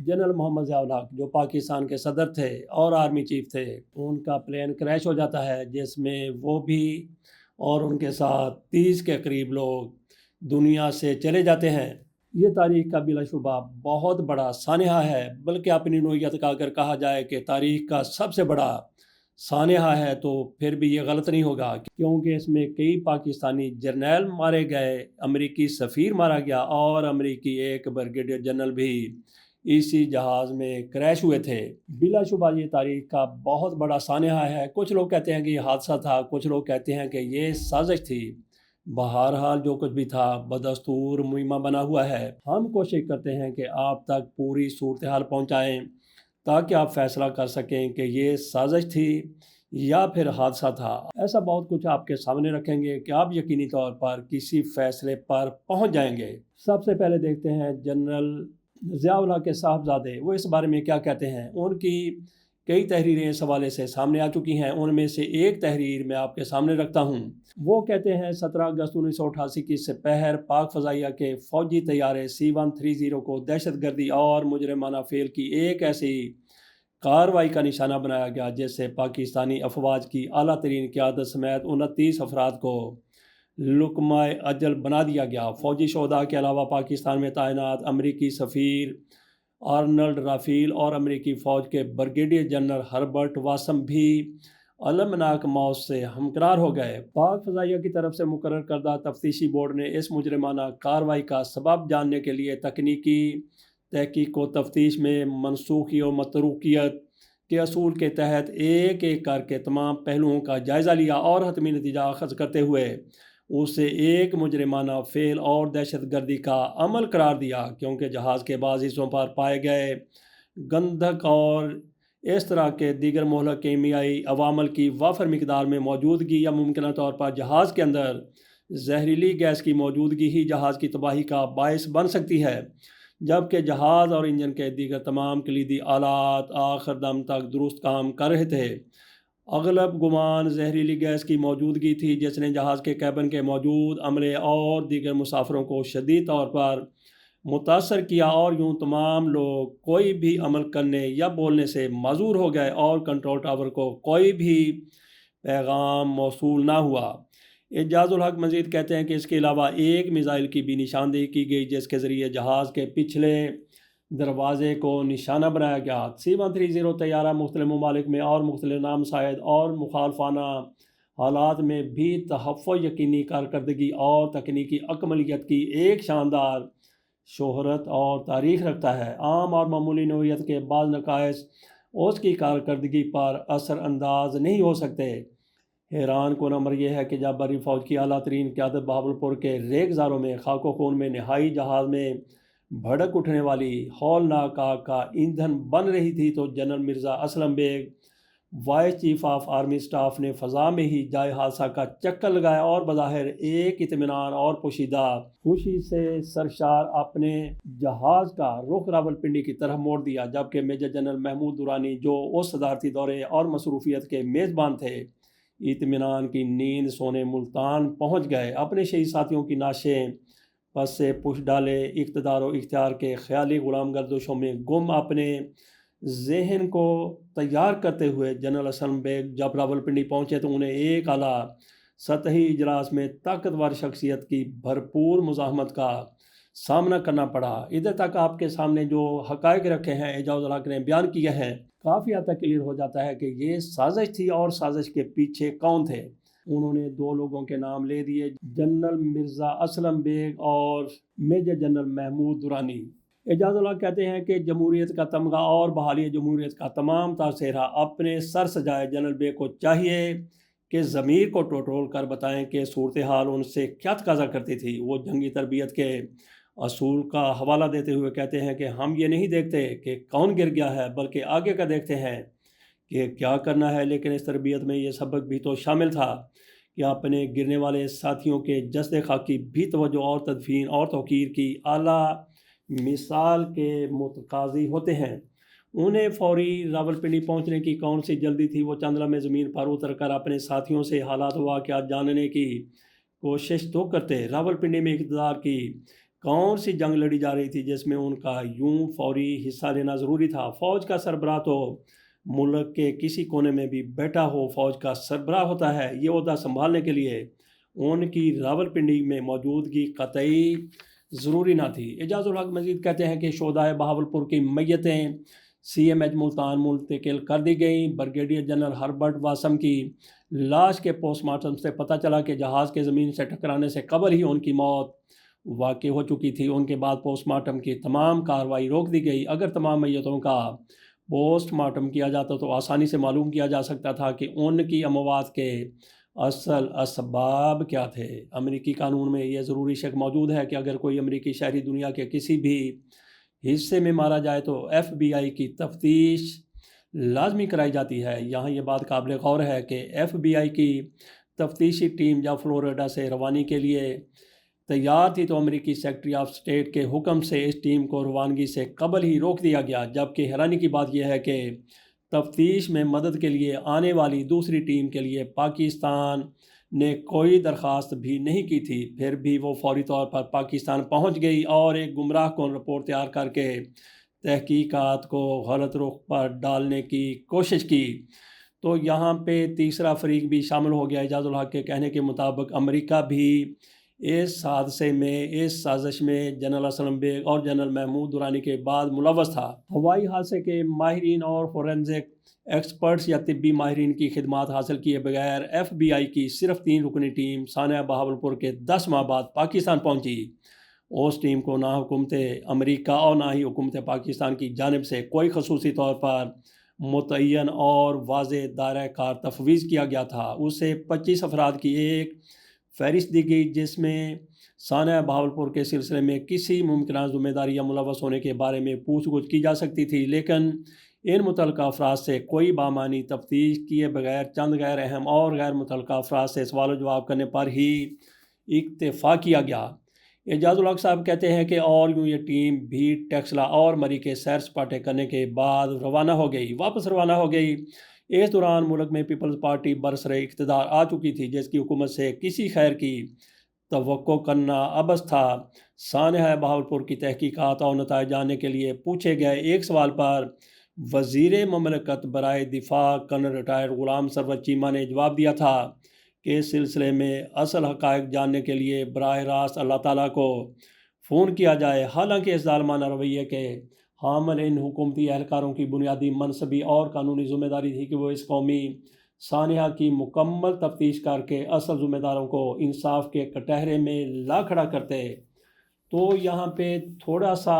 General محمد ضیاء الحق جو پاکستان کے صدر تھے اور آرمی چیف تھے، ان کا پلین کریش ہو جاتا ہے جس میں وہ بھی اور ان کے ساتھ 30 کے قریب لوگ دنیا سے چلے جاتے ہیں۔ یہ تاریخ کا بلا شبہ بہت بڑا سانحہ ہے، بلکہ اپنی نوعیت کا اگر کہا جائے کہ تاریخ کا سب سے بڑا سانحہ ہے تو پھر بھی یہ غلط نہیں ہوگا، کیونکہ اس میں کئی پاکستانی جرنیل مارے گئے، امریکی سفیر مارا گیا اور امریکی ایک بریگیڈیئر جنرل بھی اسی جہاز میں کریش ہوئے تھے۔ بلا شبہ یہ تاریخ کا بہت بڑا سانحہ ہے۔ کچھ لوگ کہتے ہیں کہ یہ حادثہ تھا، کچھ لوگ کہتے ہیں کہ یہ سازش تھی۔ بہرحال جو کچھ بھی تھا بدستور مہمہ بنا ہوا ہے۔ ہم کوشش کرتے ہیں کہ آپ تک پوری صورتحال پہنچائیں تاکہ آپ فیصلہ کر سکیں کہ یہ سازش تھی یا پھر حادثہ تھا۔ ایسا بہت کچھ آپ کے سامنے رکھیں گے کہ آپ یقینی طور پر کسی فیصلے پر پہنچ جائیں گے۔ سب سے پہلے دیکھتے ہیں جنرل ضیاء الحق کے صاحبزادے وہ اس بارے میں کیا کہتے ہیں۔ ان کی کئی تحریریں اس حوالے سے سامنے آ چکی ہیں، ان میں سے ایک تحریر میں آپ کے سامنے رکھتا ہوں۔ وہ کہتے ہیں 17 اگست 1988 کی سپہر پاک فضائیہ کے فوجی طیارے C-130 کو دہشت گردی اور مجرمانہ فعل کی ایک ایسی کارروائی کا نشانہ بنایا گیا جس سے پاکستانی افواج کی اعلیٰ ترین قیادت سمیت 29 افراد کو لقمہ اجل بنا دیا گیا۔ فوجی شہداء کے علاوہ پاکستان میں تعینات امریکی سفیر آرنلڈ رافیل اور امریکی فوج کے بریگیڈیئر جنرل ہربرٹ واسم بھی المناک موت سے ہمکنار ہو گئے۔ پاک فضائیہ کی طرف سے مقرر کردہ تفتیشی بورڈ نے اس مجرمانہ کارروائی کا سبب جاننے کے لیے تکنیکی تحقیق و تفتیش میں منسوخی و متروکیت کے اصول کے تحت ایک ایک کر کے تمام پہلوؤں کا جائزہ لیا اور حتمی نتیجہ اخذ کرتے ہوئے اسے ایک مجرمانہ فعل اور دہشت گردی کا عمل قرار دیا، کیونکہ جہاز کے بعض حصوں پر پائے گئے گندھک اور اس طرح کے دیگر مہلک کیمیائی عوامل کی وافر مقدار میں موجودگی یا ممکنہ طور پر جہاز کے اندر زہریلی گیس کی موجودگی ہی جہاز کی تباہی کا باعث بن سکتی ہے، جبکہ جہاز اور انجن کے دیگر تمام کلیدی آلات آخر دم تک درست کام کر رہے تھے۔ اغلب گمان زہریلی گیس کی موجودگی تھی جس نے جہاز کے کیبن کے موجود عملے اور دیگر مسافروں کو شدید طور پر متاثر کیا، اور یوں تمام لوگ کوئی بھی عمل کرنے یا بولنے سے معذور ہو گئے اور کنٹرول ٹاور کو کوئی بھی پیغام موصول نہ ہوا۔ اعجاز الحق مزید کہتے ہیں کہ اس کے علاوہ ایک میزائل کی بھی نشاندہی کی گئی جس کے ذریعے جہاز کے پچھلے دروازے کو نشانہ بنایا گیا۔ C-130 طیارہ مختلف ممالک میں اور مختلف نامساعد اور مخالفانہ حالات میں بھی تحفظ، یقینی کارکردگی اور تکنیکی عملیات کی ایک شاندار شہرت اور تاریخ رکھتا ہے۔ عام اور معمولی نوعیت کے بعض نقائص اس کی کارکردگی پر اثر انداز نہیں ہو سکتے۔ حیران کن امر یہ ہے کہ جب بری فوج کی اعلیٰ ترین قیادت بہاولپور کے ریگزاروں میں خاک و خون میں نہائی جہاز میں بھڑک اٹھنے والی ہولناک آگ کا ایندھن بن رہی تھی تو General Mirza Aslam Beg vice chief of army staff نے فضا میں ہی جائے حادثہ کا چکر لگایا اور بظاہر ایک اطمینان اور پوشیدہ خوشی سے سرشار اپنے جہاز کا رخ راولپنڈی کی طرف موڑ دیا، جبکہ میجر جنرل محمود درانی جو اس صدارتی دورے اور مصروفیت کے میزبان تھے اطمینان کی نیند سونے ملتان پہنچ گئے۔ اپنے شہید ساتھیوں کی نعشیں پس سے پش ڈالے اقتدار و اختیار کے خیالی غلام گردشوں میں گم اپنے ذہن کو تیار کرتے ہوئے جنرل اسلم بیگ جب راولپنڈی پہنچے تو انہیں ایک اعلیٰ سطحی اجلاس میں طاقتور شخصیت کی بھرپور مزاحمت کا سامنا کرنا پڑا۔ ادھر تک آپ کے سامنے جو حقائق رکھے ہیں اعجاز الحق نے بیان کیے ہیں، کافی حد تک کلیئر ہو جاتا ہے کہ یہ سازش تھی اور سازش کے پیچھے کون تھے۔ انہوں نے دو لوگوں کے نام لے دیے، جنرل مرزا اسلم بیگ اور میجر جنرل محمود درانی۔ اعجاز الحق کہتے ہیں کہ جمہوریت کا تمغہ اور بحالی جمہوریت کا تمام تر سہرا اپنے سر سجائے جنرل بیگ کو چاہیے کہ ضمیر کو ٹٹول کر بتائیں کہ صورتحال ان سے کیا تقاضا کرتی تھی۔ وہ جنگی تربیت کے اصول کا حوالہ دیتے ہوئے کہتے ہیں کہ ہم یہ نہیں دیکھتے کہ کون گر گیا ہے بلکہ آگے کا دیکھتے ہیں کہ کیا کرنا ہے، لیکن اس تربیت میں یہ سبق بھی تو شامل تھا کہ اپنے گرنے والے ساتھیوں کے جسد خاکی بھی توجہ اور تدفین اور توقیر کی اعلیٰ مثال کے متقاضی ہوتے ہیں۔ انہیں فوری راولپنڈی پہنچنے کی کون سی جلدی تھی؟ وہ چند لمحے زمین پر اتر کر اپنے ساتھیوں سے حالات و واقعات جاننے کی کوشش تو کرتے۔ راولپنڈی میں اقتدار کی کون سی جنگ لڑی جا رہی تھی جس میں ان کا یوں فوری حصہ لینا ضروری تھا؟ فوج کا سربراہ تو ملک کے کسی کونے میں بھی بیٹھا ہو فوج کا سربراہ ہوتا ہے، یہ عہدہ سنبھالنے کے لیے ان کی راولپنڈی میں موجودگی قطعی ضروری نہ تھی۔ اعجاز الحق مزید کہتے ہیں کہ شہدائے بہاولپور کی میتیں سی ایم ایچ ملتان منتقل کر دی گئیں۔ بریگیڈیئر جنرل ہربرٹ واسم کی لاش کے پوسٹ مارٹم سے پتہ چلا کہ جہاز کے زمین سے ٹکرانے سے قبل ہی ان کی موت واقع ہو چکی تھی۔ ان کے بعد پوسٹ مارٹم کی تمام کارروائی روک دی گئی۔ اگر تمام میتوں کا پوسٹ مارٹم کیا جاتا تو آسانی سے معلوم کیا جا سکتا تھا کہ ان کی اموات کے اصل اسباب کیا تھے۔ امریکی قانون میں یہ ضروری شک موجود ہے کہ اگر کوئی امریکی شہری دنیا کے کسی بھی حصے میں مارا جائے تو ایف بی آئی کی تفتیش لازمی کرائی جاتی ہے۔ یہاں یہ بات قابل غور ہے کہ ایف بی آئی کی تفتیشی ٹیم جب فلوریڈا سے روانگی کے لیے تیار تھی تو امریکی سیکرٹری آف اسٹیٹ کے حکم سے اس ٹیم کو روانگی سے قبل ہی روک دیا گیا، جبکہ حیرانی کی بات یہ ہے کہ تفتیش میں مدد کے لیے آنے والی دوسری ٹیم کے لیے پاکستان نے کوئی درخواست بھی نہیں کی تھی۔ پھر بھی وہ فوری طور پر پاکستان پہنچ گئی اور ایک گمراہ کن رپورٹ تیار کر کے تحقیقات کو غلط رخ پر ڈالنے کی کوشش کی۔ تو یہاں پہ تیسرا فریق بھی شامل ہو گیا۔ اعجاز الحق کے کہنے کے مطابق امریکہ بھی اس حادثے میں، اس سازش میں جنرل اسلم بیگ اور جنرل محمود درانی کے بعد ملوث تھا۔ ہوائی حادثے کے ماہرین اور فورینزک ایکسپرٹس یا طبی ماہرین کی خدمات حاصل کیے بغیر ایف بی آئی کی صرف 3 رکنی ٹیم سانحہ بہاولپور کے 10 ماہ بعد پاکستان پہنچی۔ اس ٹیم کو نہ حکومت امریکہ اور نہ ہی حکومت پاکستان کی جانب سے کوئی خصوصی طور پر متعین اور واضح دائرہ کار تفویض کیا گیا تھا۔ اسے 25 افراد کی ایک فہرست دی گئی جس میں سانحہ بہاولپور کے سلسلے میں کسی ممکنہ ذمہ داری یا ملوث ہونے کے بارے میں پوچھ گچھ کی جا سکتی تھی، لیکن ان متعلقہ افراد سے کوئی بامعنی تفتیش کیے بغیر چند غیر اہم اور غیر متعلقہ افراد سے سوال و جواب کرنے پر ہی اکتفا کیا گیا۔ اعجاز الحق صاحب کہتے ہیں کہ اور یوں یہ ٹیم بھی ٹیکسلا اور مری کے سیر سپاٹے کرنے کے بعد واپس روانہ ہو گئی۔ اس دوران ملک میں پیپلز پارٹی برسر اقتدار آ چکی تھی جس کی حکومت سے کسی خیر کی توقع کرنا عبث تھا۔ سانحہ بہاولپور کی تحقیقات اور نتائج جاننے کے لیے پوچھے گئے ایک سوال پر وزیر مملکت برائے دفاع کرنل ریٹائرڈ غلام سرور چیمہ نے جواب دیا تھا کہ اس سلسلے میں اصل حقائق جاننے کے لیے براہ راست اللہ تعالیٰ کو فون کیا جائے۔ حالانکہ اس ظالمانہ رویے کے حامل ان حکومتی اہلکاروں کی بنیادی منصبی اور قانونی ذمہ داری تھی کہ وہ اس قومی سانحہ کی مکمل تفتیش کر کے اصل ذمہ داروں کو انصاف کے کٹہرے میں لا کھڑا کرتے۔ تو یہاں پہ تھوڑا سا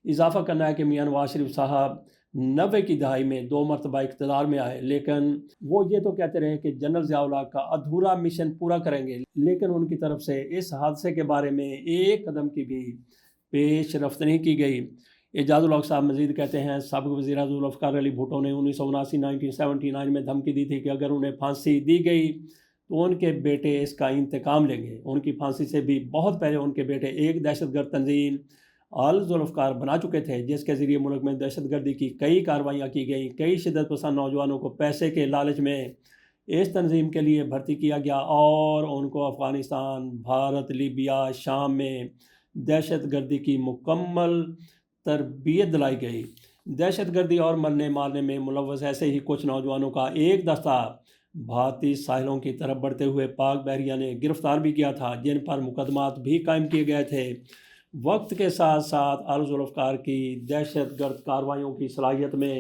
اضافہ کرنا ہے کہ میاں نواز شریف صاحب 90 کی دہائی میں 2 مرتبہ اقتدار میں آئے، لیکن وہ یہ تو کہتے رہے کہ جنرل ضیاء الحق کا ادھورا مشن پورا کریں گے، لیکن ان کی طرف سے اس حادثے کے بارے میں ایک قدم کی بھی پیش رفت نہیں کی گئی۔ اعجاز الحق صاحب مزید کہتے ہیں سابق وزیر اعظم ذوالفقار علی بھٹو نے 1979 میں دھمکی دی تھی کہ اگر انہیں پھانسی دی گئی تو ان کے بیٹے اس کا انتقام لیں گے۔ ان کی پھانسی سے بھی بہت پہلے ان کے بیٹے ایک دہشت گرد تنظیم آل ذوالفقار بنا چکے تھے جس کے ذریعے ملک میں دہشت گردی کی کئی کارروائیاں کی گئیں۔ کئی شدت پسند نوجوانوں کو پیسے کے لالچ میں اس تنظیم کے لیے بھرتی کیا گیا اور ان کو افغانستان، بھارت، لیبیا، شام میں دہشت گردی کی مکمل تربیت دلائی گئی۔ دہشت گردی اور مرنے مارنے میں ملوث ایسے ہی کچھ نوجوانوں کا ایک دستہ بھارتی ساحلوں کی طرف بڑھتے ہوئے پاک بحریہ نے گرفتار بھی کیا تھا، جن پر مقدمات بھی قائم کیے گئے تھے۔ وقت کے ساتھ ساتھ آل ذوالفقار کی دہشت گرد کارروائیوں کی صلاحیت میں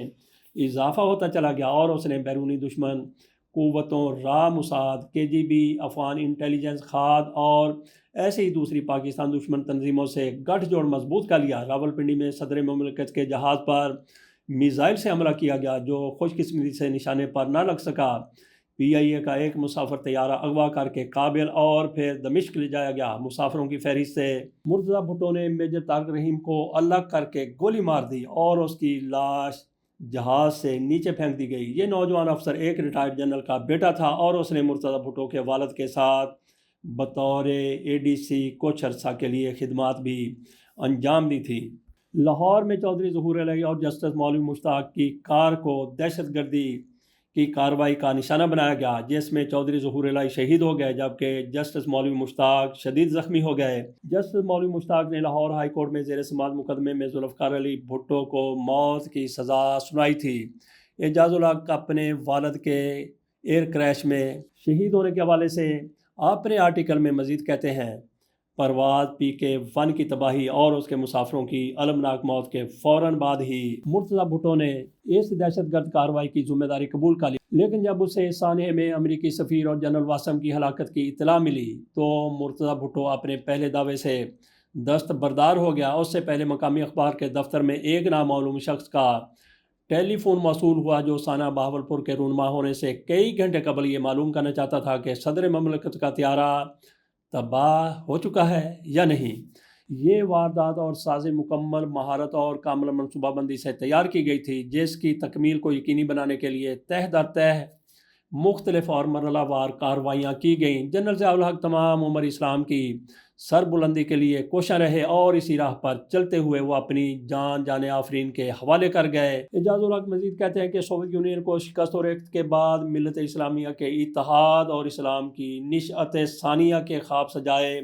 اضافہ ہوتا چلا گیا اور اس نے بیرونی دشمن قوتوں راہ موساد، KGB، افغان انٹیلیجنس، خاد اور ایسے ہی دوسری پاکستان دشمن تنظیموں سے گٹھ جوڑ مضبوط کر لیا۔ راولپنڈی میں صدر مملکت کے جہاز پر میزائل سے حملہ کیا گیا جو خوش قسمتی سے نشانے پر نہ لگ سکا۔ PIA کا ایک مسافر طیارہ اغوا کر کے کابل اور پھر دمشق لے جایا گیا۔ مسافروں کی فہرست سے مرتضیٰ بھٹو نے میجر طارق رحیم کو الگ کر کے گولی مار دی اور اس کی لاش جہاز سے نیچے پھینک دی گئی۔ یہ نوجوان افسر ایک ریٹائرڈ جنرل کا بیٹا تھا اور اس نے مرتضیٰ بھٹو کے والد کے ساتھ بطور ADC کچھ عرصہ کے لیے خدمات بھی انجام دی تھی۔ لاہور میں چودھری ظہور علیہ اور جسٹس مولوی مشتاق کی کار کو دہشت گردی کی کارروائی کا نشانہ بنایا گیا، جس میں چودھری ظہور الہی شہید ہو گئے جبکہ جسٹس مولوی مشتاق شدید زخمی ہو گئے۔ جسٹس مولوی مشتاق نے لاہور ہائی کورٹ میں زیر سماعت مقدمے میں ذوالفقار علی بھٹو کو موت کی سزا سنائی تھی۔ اعجاز الحق اپنے والد کے ایئر کریش میں شہید ہونے کے حوالے سے اپنے آرٹیکل میں مزید کہتے ہیں، پرواز PK-1 کی تباہی اور اس کے مسافروں کی المناک موت کے فوراً بعد ہی مرتضی بھٹو نے اس دہشت گرد کارروائی کی ذمہ داری قبول کر لی، لیکن جب اسے سانحے میں امریکی سفیر اور جنرل واسم کی ہلاکت کی اطلاع ملی تو مرتضی بھٹو اپنے پہلے دعوے سے دستبردار ہو گیا۔ اس سے پہلے مقامی اخبار کے دفتر میں ایک نامعلوم شخص کا ٹیلی فون موصول ہوا جو سانحہ بہاولپور کے رونما ہونے سے کئی گھنٹے قبل یہ معلوم کرنا چاہتا تھا کہ صدر مملکت کا طیارہ تباہ ہو چکا ہے یا نہیں۔ یہ واردات اور سازی مکمل مہارت اور کامل منصوبہ بندی سے تیار کی گئی تھی، جس کی تکمیل کو یقینی بنانے کے لیے تہ در تہ مختلف اور مرحلہ وار کارروائیاں کی گئیں۔ جنرل ضیاء الحق تمام عمر اسلام کی سربلندی کے لیے کوشاں رہے اور اسی راہ پر چلتے ہوئے وہ اپنی جان آفرین کے حوالے کر گئے۔ اعجاز الحق مزید کہتے ہیں کہ سوویت یونین کو شکست و ریخت کے بعد ملت اسلامیہ کے اتحاد اور اسلام کی نشأت ثانیہ کے خواب سجائے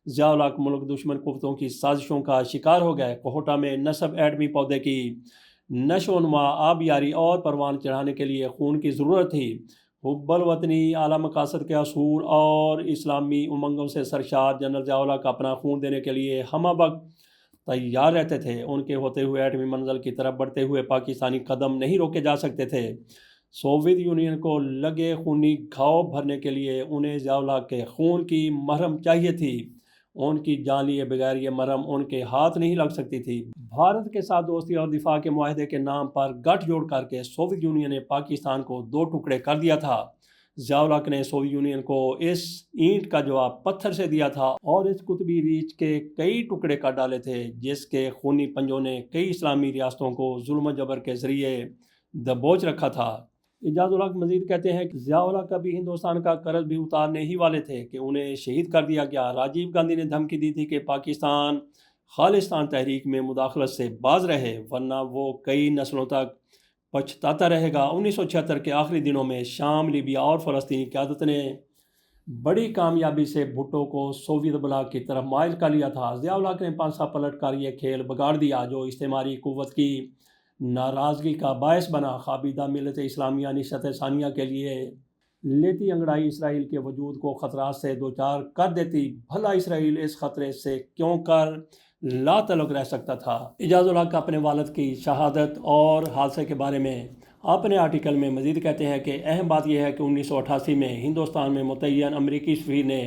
ضیاء الحق ملک دشمن قوتوں کی سازشوں کا شکار ہو گئے۔ کوہٹا میں نصب ایٹمی پودے کی نشو و نما، آبیاری اور پروان چڑھانے کے لیے خون کی ضرورت تھی۔ حب الوطنی، اعلیٰ مقاصد کے اصول اور اسلامی امنگوں سے سرشار جنرل ضیاء الحق اپنا خون دینے کے لیے ہمہ وقت تیار رہتے تھے۔ ان کے ہوتے ہوئے ایٹمی منزل کی طرف بڑھتے ہوئے پاکستانی قدم نہیں روکے جا سکتے تھے۔ سوویت یونین کو لگے خونی گھاؤ بھرنے کے لیے انہیں ضیاء الحق کے خون کی مرہم چاہیے تھی۔ ان کی جان لیے بغیر یہ مرہم ان کے ہاتھ نہیں لگ سکتی تھی۔ بھارت کے ساتھ دوستی اور دفاع کے معاہدے کے نام پر گٹھ جوڑ کر کے سوویت یونین نے پاکستان کو دو ٹکڑے کر دیا تھا۔ ضیاء الحق نے سوویت یونین کو اس اینٹ کا جواب پتھر سے دیا تھا اور اس قطبی ریچھ کے کئی ٹکڑے کر ڈالے تھے، جس کے خونی پنجوں نے کئی اسلامی ریاستوں کو ظلم و جبر کے ذریعے دبوچ رکھا تھا۔ اعجاز الحق مزید کہتے ہیں کہ ضیاء الحق کبھی ہندوستان کا قرض بھی اتارنے ہی والے تھے کہ انہیں شہید کر دیا گیا۔ راجیو گاندھی نے دھمکی دی تھی کہ پاکستان خالصتان تحریک میں مداخلت سے باز رہے ورنہ وہ کئی نسلوں تک پچھتاتا رہے گا۔ 1976 کے آخری دنوں میں شام، لیبیا اور فلسطینی قیادت نے بڑی کامیابی سے بھٹو کو سوویت بلاک کی طرف مائل کر لیا تھا۔ ضیاء الحق نے پانسا پلٹ کر یہ کھیل بگاڑ دیا جو استعماری قوت کی ناراضگی کا باعث بنا۔ خوابیدہ ملت اسلامیہ نشأت ثانیہ کے لیے لیتی انگڑائی اسرائیل کے وجود کو خطرات سے دوچار کر دیتی، بھلا اسرائیل اس خطرے سے کیوں کر لا تعلق رہ سکتا تھا۔ اعجاز الحق اپنے والد کی شہادت اور حادثے کے بارے میں اپنے آرٹیکل میں مزید کہتے ہیں کہ اہم بات یہ ہے کہ 1988 میں ہندوستان میں متعین امریکی سفیر نے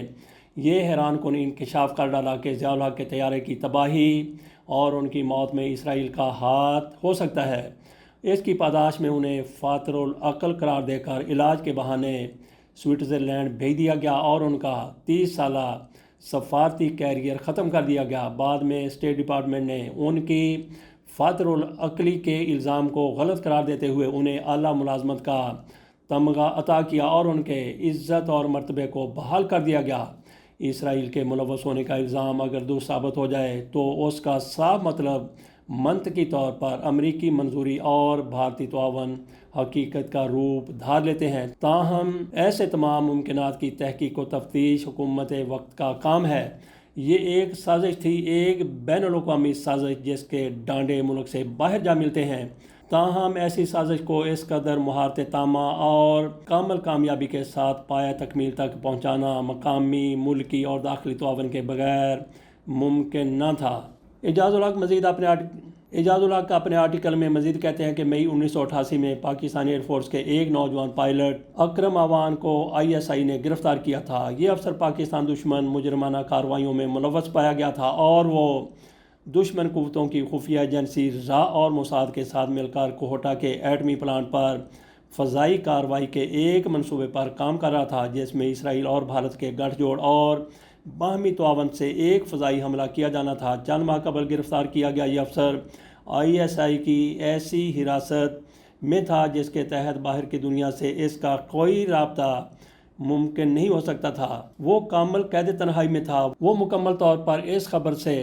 یہ حیران کن انکشاف کر ڈالا کہ ضیاء الحق کے طیارے کی تباہی اور ان کی موت میں اسرائیل کا ہاتھ ہو سکتا ہے۔ اس کی پاداش میں انہیں فاتر العقل قرار دے کر علاج کے بہانے سوئٹزرلینڈ بھیج دیا گیا اور ان کا 30 سالہ سفارتی کیریئر ختم کر دیا گیا۔ بعد میں اسٹیٹ ڈپارٹمنٹ نے ان کی فاتر العقلی کے الزام کو غلط قرار دیتے ہوئے انہیں اعلیٰ ملازمت کا تمغہ عطا کیا اور ان کے عزت اور مرتبے کو بحال کر دیا گیا۔ اسرائیل کے ملوث ہونے کا الزام اگر درست ثابت ہو جائے تو اس کا صاف مطلب منطقی طور پر امریکی منظوری اور بھارتی تعاون حقیقت کا روپ دھار لیتے ہیں۔ تاہم ایسے تمام ممکنات کی تحقیق و تفتیش حکومت وقت کا کام ہے۔ یہ ایک سازش تھی، ایک بین الاقوامی سازش جس کے ڈانڈے ملک سے باہر جا ملتے ہیں۔ تاہم ایسی سازش کو اس قدر مہارت تامہ اور کامل کامیابی کے ساتھ پایہ تکمیل تک پہنچانا مقامی، ملکی اور داخلی تعاون کے بغیر ممکن نہ تھا۔ اعجاز الحق اپنے آرٹیکل میں مزید کہتے ہیں کہ مئی 1988 میں پاکستانی ایئر فورس کے ایک نوجوان پائلٹ اکرم آوان کو ISI نے گرفتار کیا تھا۔ یہ افسر پاکستان دشمن مجرمانہ کارروائیوں میں ملوث پایا گیا تھا اور وہ دشمن قوتوں کی خفیہ ایجنسی را اور موساد کے ساتھ مل کر کوہٹا کے ایٹمی پلانٹ پر فضائی کارروائی کے ایک منصوبے پر کام کر رہا تھا جس میں اسرائیل اور بھارت کے گٹھ جوڑ اور باہمی تعاون سے ایک فضائی حملہ کیا جانا تھا۔ چند ماہ قبل گرفتار کیا گیا یہ افسر ISI کی ایسی حراست میں تھا جس کے تحت باہر کی دنیا سے اس کا کوئی رابطہ ممکن نہیں ہو سکتا تھا۔ وہ کامل قید تنہائی میں تھا۔ وہ مکمل طور پر اس خبر سے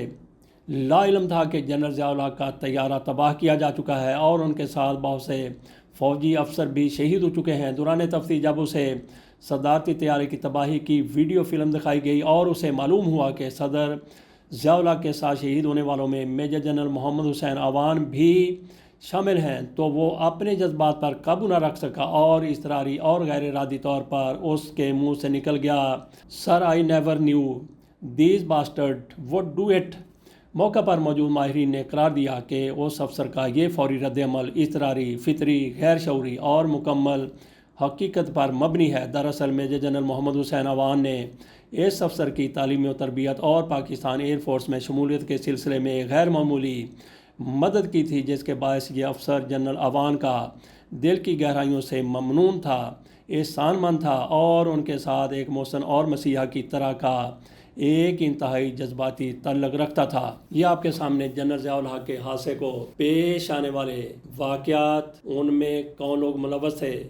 لا علم تھا کہ جنرل ضیاء الحق کا طیارہ تباہ کیا جا چکا ہے اور ان کے ساتھ بہت سے فوجی افسر بھی شہید ہو چکے ہیں۔ دوران تفتیش جب اسے صدارتی طیارے کی تباہی کی ویڈیو فلم دکھائی گئی اور اسے معلوم ہوا کہ صدر ضیاء الحق کے ساتھ شہید ہونے والوں میں میجر جنرل محمد حسین عوان بھی شامل ہیں، تو وہ اپنے جذبات پر قابو نہ رکھ سکا اور اضطراری اور غیر ارادی طور پر اس کے منہ سے نکل گیا، sir I never knew these bastard would do it. موقع پر موجود ماہرین نے قرار دیا کہ اس افسر کا یہ فوری رد عمل اضطراری، فطری، غیر شعوری اور مکمل حقیقت پر مبنی ہے۔ دراصل میجر جنرل محمد حسین عوان نے اس افسر کی تعلیمی و تربیت اور پاکستان ایئر فورس میں شمولیت کے سلسلے میں غیر معمولی مدد کی تھی، جس کے باعث یہ افسر جنرل عوان کا دل کی گہرائیوں سے ممنون تھا، احسان مند تھا اور ان کے ساتھ ایک محسن اور مسیحا کی طرح کا ایک انتہائی جذباتی تعلق رکھتا تھا۔ یہ آپ کے سامنے جنرل ضیاء الحق کے حادثے کو پیش آنے والے واقعات، ان میں کون لوگ ملوث تھے